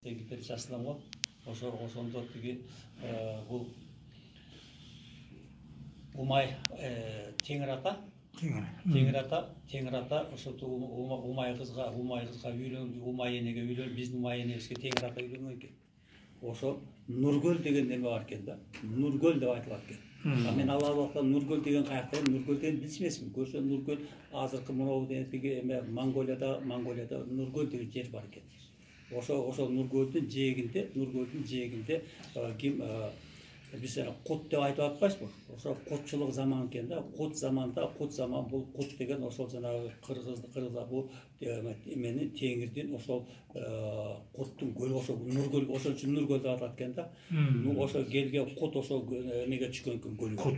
Gitip жасылам ғой. Ошондо тиги бул Умай Теңир ата ошо Умай кызга үйлөнүп, Умай энеге үйлөнүп, биздин Умай энебизге Теңир ата үйлөнгөн экен. Ошо Нургөл деген неме бар экен да. Нургөл деп айтылат экен. Мен ал убакта Нургөл деген каякта, Нургөл деген билишмесмин. Көрсө Нургөл азыркы мынау тиги Монголияда Нургөл деген жер бар экен. Ошо Нургөлдүн жээгинде ким биз кут деп айтып атпайсызбы? Ошо кутчулук заман экен да. Кут заман бул кут деген ошол жанагы кыргызда бул эмени Теңирдин ошол куттун көлү ошо Нургөл, ошол үчүн Нургөл деп аталат экен да. Ошо келген кут ошо эмеге түшкөн экен көлгө.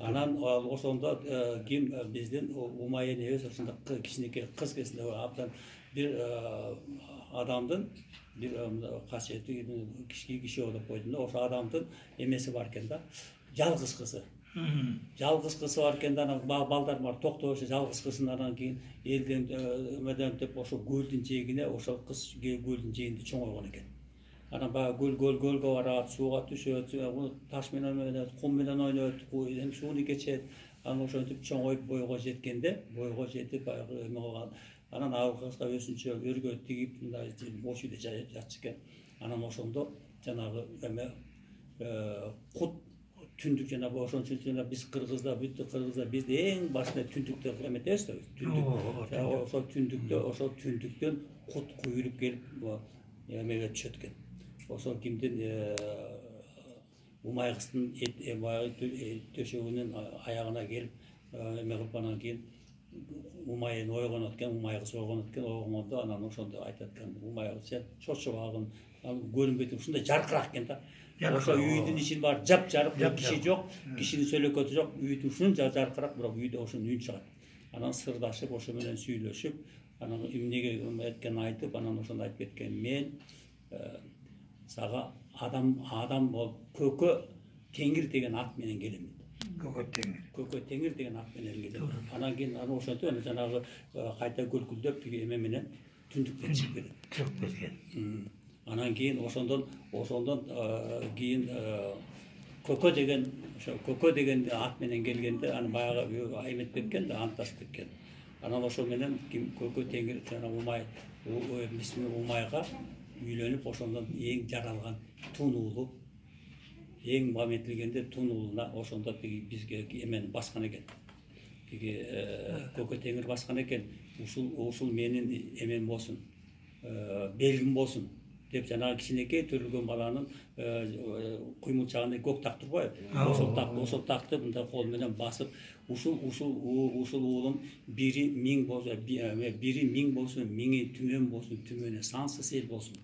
Анан ошондо ким биздин Умай энебиз ошондо кичинекей кыз кезинде абдан бир адамдын бир касиети киши деп койдум да. Ошо адамдын эмеси бар экен да, жалгыз кызы. Жалгыз кызы бар экен да, анан балдар бар, токтобойчу жалгыз кызын анан кийин элден деп ошо көлдүн жээгине, ошол кыз көлдүн жээгинде чоңойгон экен. Анан баягы көлгө барат, сууга түшөт, таш менен ойнойт, кум менен ойнойт, сууну кечет. Анан ошентип чоңоюп бойго жетип баягы эме кылган. Анан ал кызга өзүнчө өргө тигип мындай бош үйдө жатчу экен. Анан ошондо жанагы эме кут түндүк жанагы ошончо биз кыргызда бизде эң башында түндүктө эметебиз да. Ошол түндүктөн кут куйруп келип эмеге түшөт экен. Ошол кимдин Умай кыздын төшөгүнүн аягына келип эме кылып анан кийин Умай эне ойгонот экен, Умай кыз ойгондо анан ошондо айтат экен, Умай кыз сен чочубагын, көрүнбөй туруп ушундай жаркырак экен да. Ошо үйдүн ичин бар жап-жарык, киши жок, кишинин сөйлөкөтү жок, үйдү ушун жаркырак, бирок үйдө ошонун үнү чыгат. Анан сырдашып, ошо менен сүйлөшүп, анан эмнеге эткенин айтып, анан ошондо айтып кеткен, мен сага адам болуп Көкө Теңир деген ат менен келем. Көкө Теңир деген ат менен келем. Анан кийин ошентип жанагы кайта көлкүлдөп тиги эме менен түндүктөн чыгып кеткен. Анан кийин ошондон кийин Көкө деген ат менен келгенде аны баягы эметип кеткен да, антташып кеткен. Анан ошо менен ким Көкө Теңир жана Умайга үйлөнүп, ошондон эң жаралган тун уулу, эң маметилгенде тун уулуна ошондо тиги бизге эмени баскан экен. Тиги Көкө Теңир баскан экен. Ушул менин эмем болсун, белгим болсун деп жанагы кичинекей төрөлгөн баланын куймулчагында көк так турбайбы? Ошол такты мындай кол менен басып, ушул уулум бири миң болсун, миңи түмөн болсун, түмөнү сансыз эл болсун.